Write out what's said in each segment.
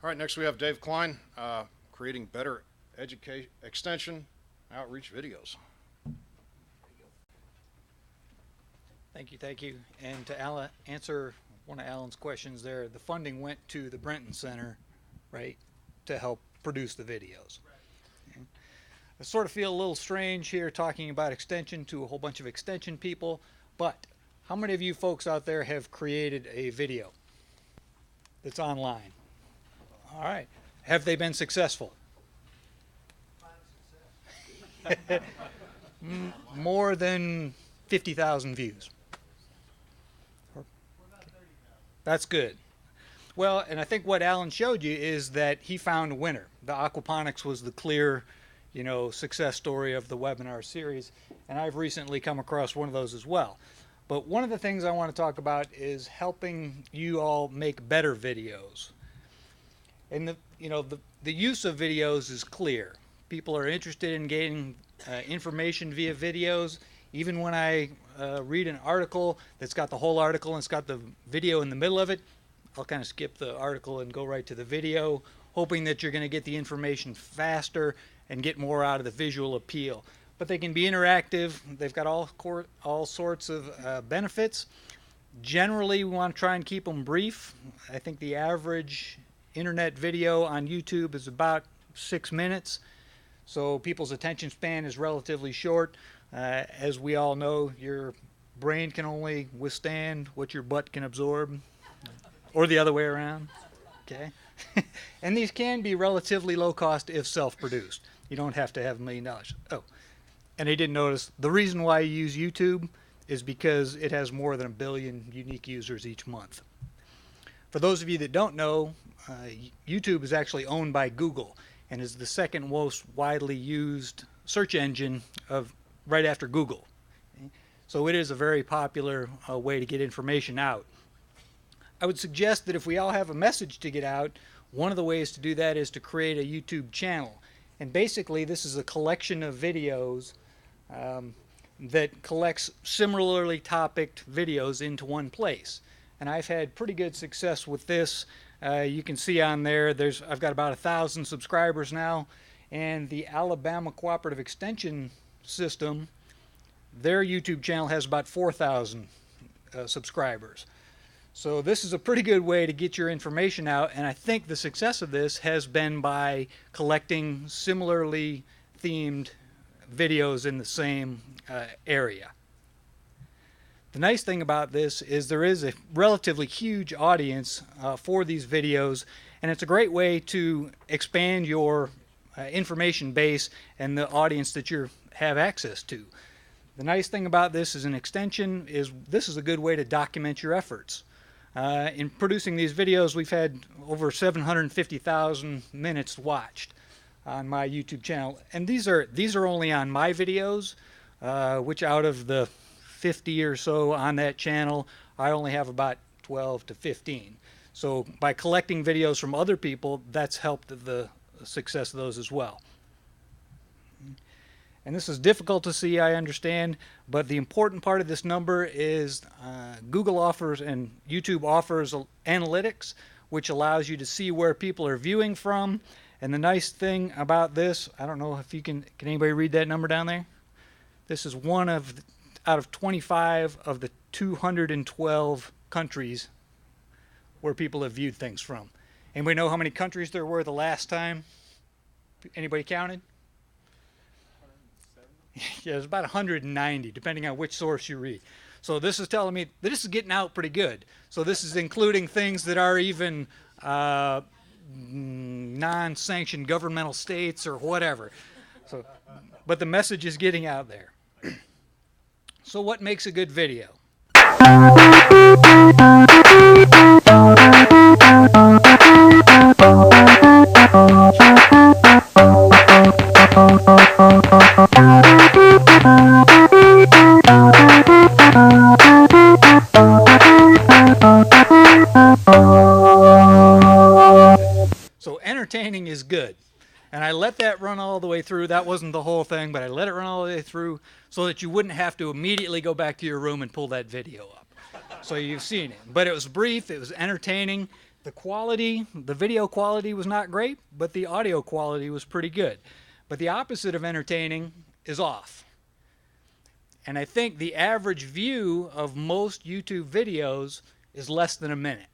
All right, next we have Dave Cline, creating better education extension outreach videos. Thank you. And to answer one of Alan's questions there, the funding went to the Brenton Center, right, to help produce the videos. Okay. I sort of feel a little strange here talking about extension to a whole bunch of extension people, but how many of you folks out there have created a video that's online? All right. Have they been successful? More than 50,000 views. That's good. Well, and I think what Alan showed you is that he found a winner. The aquaponics was the clear, success story of the webinar series, and I've recently come across one of those as well. But one of the things I want to talk about is helping you all make better videos. And the use of videos is clear. People are interested in getting information via videos. Even when I read an article that's got the whole article and it's got the video in the middle of it, I'll kind of skip the article and go right to the video, hoping that you're going to get the information faster and get more out of the visual appeal. But they can be interactive. They've got all sorts of benefits. Generally, we want to try and keep them brief. I think the average internet video on YouTube is about 6 minutes, so people's attention span is relatively short. As we all know, your brain can only withstand what your butt can absorb, or the other way around. Okay, and these can be relatively low cost if self-produced. You don't have to have $1 million. Oh, and I didn't notice the reason why you use YouTube is because it has more than 1 billion unique users each month. For those of you that don't know, YouTube is actually owned by Google and is the second most widely used search engine right after Google. Okay? So it is a very popular way to get information out. I would suggest that if we all have a message to get out, one of the ways to do that is to create a YouTube channel. And basically this is a collection of videos that collects similarly topicked videos into one place. And I've had pretty good success with this. You can see on there, I've got about 1,000 subscribers now, and the Alabama Cooperative Extension System, their YouTube channel has about 4,000 subscribers. So this is a pretty good way to get your information out, and I think the success of this has been by collecting similarly themed videos in the same area. The nice thing about this is there is a relatively huge audience for these videos, and it's a great way to expand your information base and the audience that you have access to. The nice thing about this as an extension is this is a good way to document your efforts. In producing these videos, we've had over 750,000 minutes watched on my YouTube channel, and these are only on my videos, which out of the 50 or so on that channel, I only have about 12 to 15. So by collecting videos from other people, that's helped the success of those as well. And this is difficult to see, I understand, but the important part of this number is Google offers and YouTube offers analytics, which allows you to see where people are viewing from. And the nice thing about this, I don't know if you can anybody read that number down there? This is one out of 25 of the 212 countries where people have viewed things from. Anybody know how many countries there were the last time? Anybody counted? 170? Yeah, it's about 190, depending on which source you read. So this is telling me that this is getting out pretty good. So this is including things that are even non-sanctioned governmental states or whatever. So, but the message is getting out there. So what makes a good video? So entertaining is good. And I let that run all the way through. That wasn't the whole thing, but I let it run all the way through so that you wouldn't have to immediately go back to your room and pull that video up. So you've seen it. But it was brief, it was entertaining, The video quality was not great, but the audio quality was pretty good. But the opposite of entertaining is off. And I think the average view of most YouTube videos is less than a minute.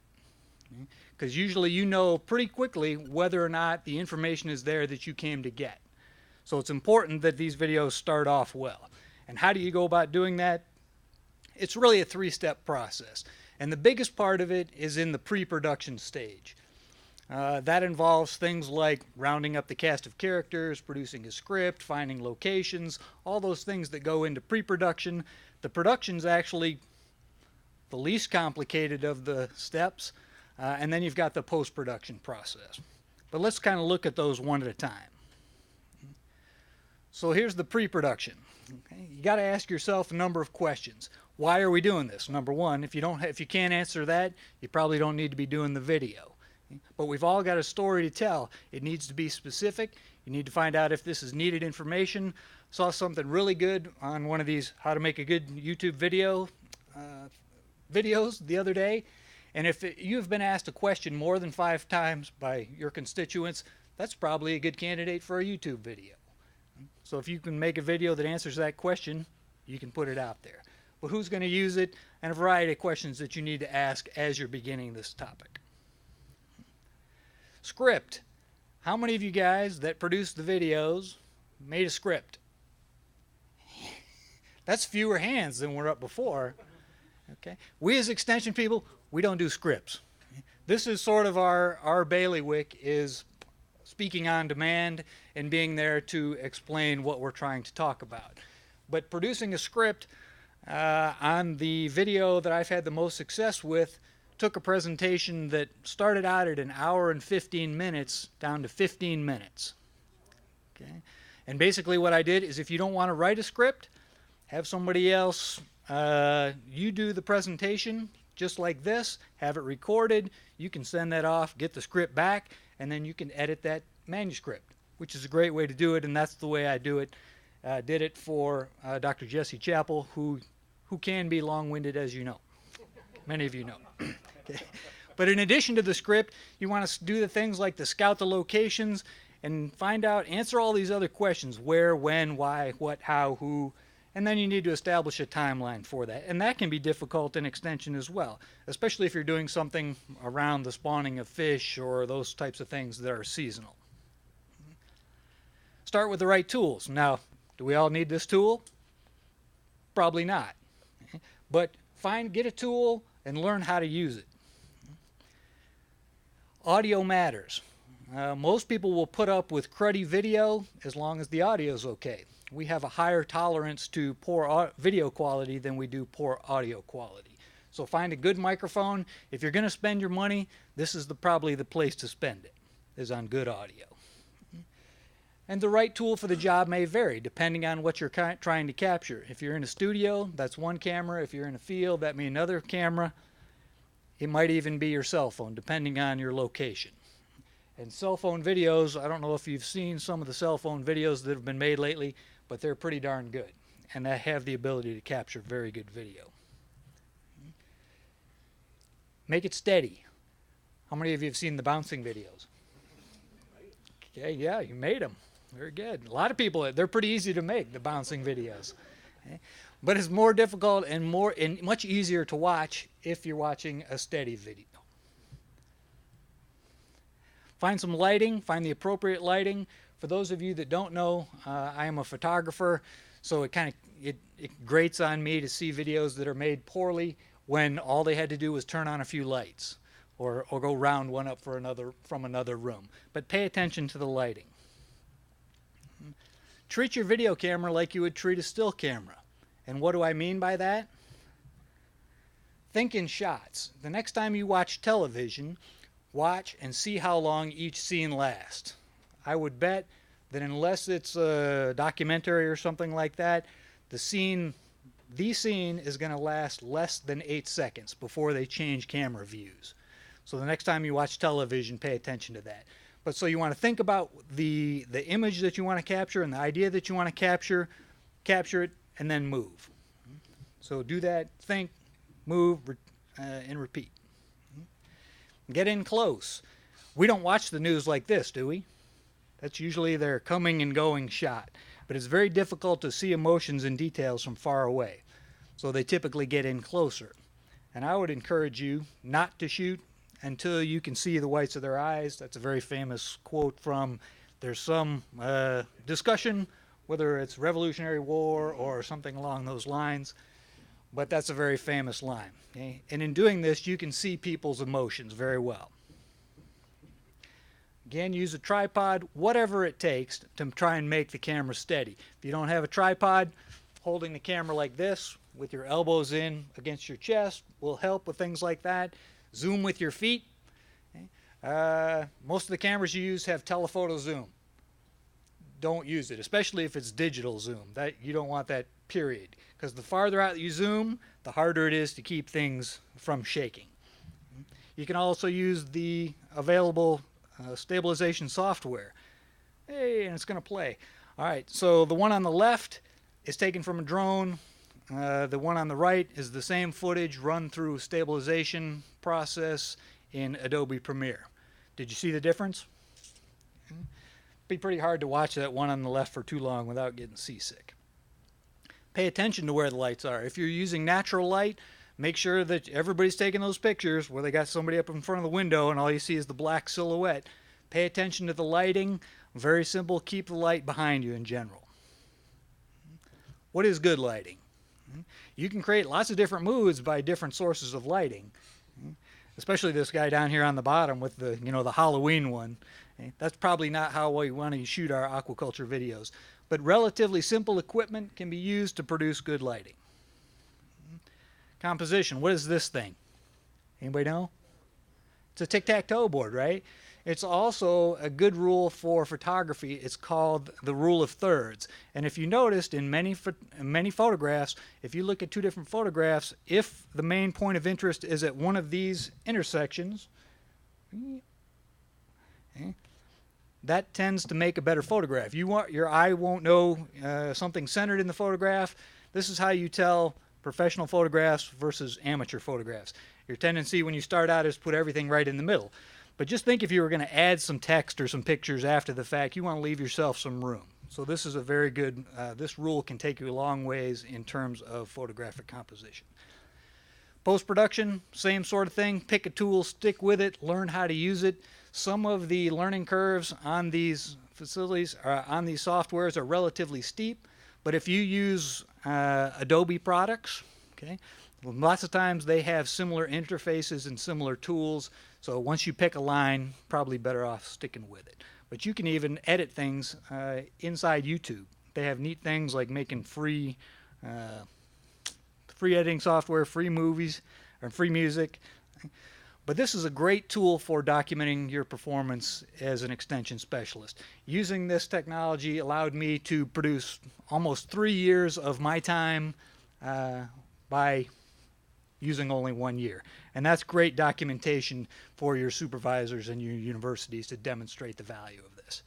Because usually you know pretty quickly whether or not the information is there that you came to get. So it's important that these videos start off well. And how do you go about doing that? It's really a three-step process. And the biggest part of it is in the pre-production stage. That involves things like rounding up the cast of characters, producing a script, finding locations, all those things that go into pre-production. The production's actually the least complicated of the steps, and then you've got the post-production process. But let's kind of look at those one at a time. So here's the pre-production. Okay? You got to ask yourself a number of questions. Why are we doing this? Number one, if you can't answer that, you probably don't need to be doing the video. But we've all got a story to tell. It needs to be specific. You need to find out if this is needed information. Saw something really good on one of these how to make a good YouTube videos the other day. And if you've been asked a question more than 5 times by your constituents, that's probably a good candidate for a YouTube video. So if you can make a video that answers that question, you can put it out there. But who's going to use it? And a variety of questions that you need to ask as you're beginning this topic. Script. How many of you guys that produced the videos made a script? That's fewer hands than were up before. Okay. We as extension people, we don't do scripts. This is sort of our bailiwick, is speaking on demand and being there to explain what we're trying to talk about. But producing a script on the video that I've had the most success with took a presentation that started out at 1 hour and 15 minutes down to 15 minutes. Okay? And basically what I did is, if you don't want to write a script, have somebody else, you do the presentation just like this, have it recorded, you can send that off, get the script back, and then you can edit that manuscript, which is a great way to do it, and that's the way I do it. Did it for Dr. Jesse Chappell, who can be long-winded, as you know. Many of you know. Okay. But in addition to the script, you want to do the things like to scout the locations and answer all these other questions: where, when, why, what, how, who, and then you need to establish a timeline for that. And that can be difficult in extension as well, especially if you're doing something around the spawning of fish or those types of things that are seasonal. Start with the right tools. Now, do we all need this tool? Probably not. But get a tool and learn how to use it. Audio matters. Most people will put up with cruddy video as long as the audio is okay. We have a higher tolerance to poor video quality than we do poor audio quality. So find a good microphone. If you're going to spend your money, this is probably the place to spend it, is on good audio. And the right tool for the job may vary depending on what you're trying to capture. If you're in a studio, that's one camera. If you're in a field, that means another camera. It might even be your cell phone, depending on your location. And cell phone videos, I don't know if you've seen some of the cell phone videos that have been made lately, but they're pretty darn good. And they have the ability to capture very good video. Make it steady. How many of you have seen the bouncing videos? Okay, yeah, you made them. Very good. A lot of people, they're pretty easy to make, the bouncing videos. Okay? But it's more difficult and much easier to watch if you're watching a steady video. Find some lighting, find the appropriate lighting. For those of you that don't know, I am a photographer, so it grates on me to see videos that are made poorly when all they had to do was turn on a few lights or go round one up from another room. But pay attention to the lighting. Treat your video camera like you would treat a still camera. And what do I mean by that? Think in shots. The next time you watch television, watch and see how long each scene lasts. I would bet that unless it's a documentary or something like that, the scene is going to last less than 8 seconds before they change camera views. So the next time you watch television, pay attention to that. But so you want to think about the image that you want to capture and the idea that you want to capture it, and then move. So do that, think, move, and repeat. Get in close. We don't watch the news like this, do we? That's usually their coming and going shot. But it's very difficult to see emotions and details from far away. So they typically get in closer. And I would encourage you not to shoot until you can see the whites of their eyes. That's a very famous quote from, there's some discussion, whether it's Revolutionary War or something along those lines. But that's a very famous line. Okay? And in doing this, you can see people's emotions very well. Again, use a tripod, whatever it takes to try and make the camera steady. If you don't have a tripod, holding the camera like this with your elbows in against your chest will help with things like that. Zoom with your feet. Okay? Most of the cameras you use have telephoto zoom. Don't use it, especially if it's digital zoom. You don't want that, period. Because the farther out you zoom, the harder it is to keep things from shaking. You can also use the available stabilization software. Hey, and it's going to play. All right, so the one on the left is taken from a drone. The one on the right is the same footage run through a stabilization process in Adobe Premiere. Did you see the difference? It'd be pretty hard to watch that one on the left for too long without getting seasick. Pay attention to where the lights are. If you're using natural light, make sure that everybody's taking those pictures where they got somebody up in front of the window and all you see is the black silhouette. Pay attention to the lighting. Very simple. Keep the light behind you in general. What is good lighting? You can create lots of different moods by different sources of lighting. Especially this guy down here on the bottom with the, the Halloween one. That's probably not how we want to shoot our aquaculture videos. But relatively simple equipment can be used to produce good lighting. Composition. What is this thing? Anybody know? It's a tic-tac-toe board, right? It's also a good rule for photography. It's called the rule of thirds. And if you noticed in many photographs, if you look at two different photographs, if the main point of interest is at one of these intersections, that tends to make a better photograph. Your eye won't know something centered in the photograph. This is how you tell professional photographs versus amateur photographs. Your tendency when you start out is to put everything right in the middle. But just think if you were going to add some text or some pictures after the fact, you want to leave yourself some room. So this is a very good, this rule can take you a long ways in terms of photographic composition. Post-production, same sort of thing. Pick a tool, stick with it, learn how to use it. Some of the learning curves on these facilities, on these softwares are relatively steep. But if you use Adobe products, okay, well, lots of times they have similar interfaces and similar tools. So once you pick a line, probably better off sticking with it. But you can even edit things inside YouTube. They have neat things like making free editing software, free movies, or free music. But this is a great tool for documenting your performance as an extension specialist. Using this technology allowed me to produce almost 3 years of my time by using only 1 year. And that's great documentation for your supervisors and your universities to demonstrate the value of this.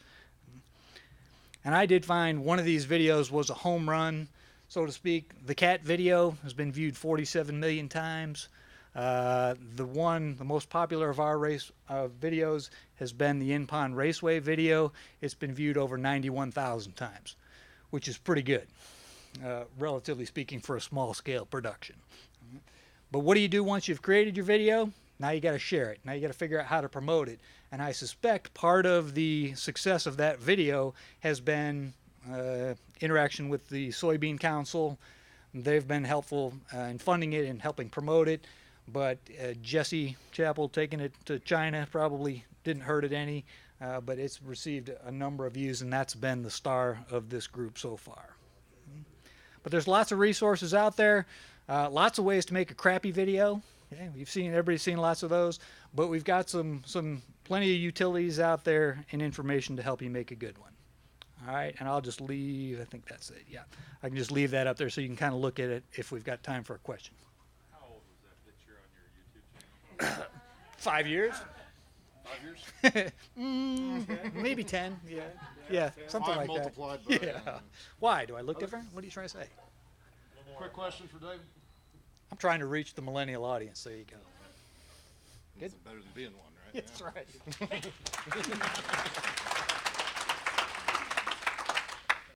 And I did find one of these videos was a home run, so to speak. The cat video has been viewed 47 million times. The most popular of our race videos has been the In-Pond Raceway video. It's been viewed over 91,000 times, which is pretty good, relatively speaking, for a small-scale production. But what do you do once you've created your video? Now you got to share it. Now you got to figure out how to promote it. And I suspect part of the success of that video has been interaction with the Soybean Council. They've been helpful in funding it and helping promote it. But Jesse Chappell taking it to China probably didn't hurt it any. But it's received a number of views, and that's been the star of this group so far. But there's lots of resources out there. Lots of ways to make a crappy video. Okay? Everybody's seen lots of those, but we've got some plenty of utilities out there and information to help you make a good one. All right, and I'll just leave, I think that's it, yeah. I can just leave that up there so you can kind of look at it if we've got time for a question. How old was that picture on your YouTube channel? 5 years? 5 years? Maybe 10, yeah, something like that. Multiplied by Yeah. Why? Do I look different? What are you trying to say? Quick question for David. I'm trying to reach the millennial audience. There you go. Good. Better than being one, That's right.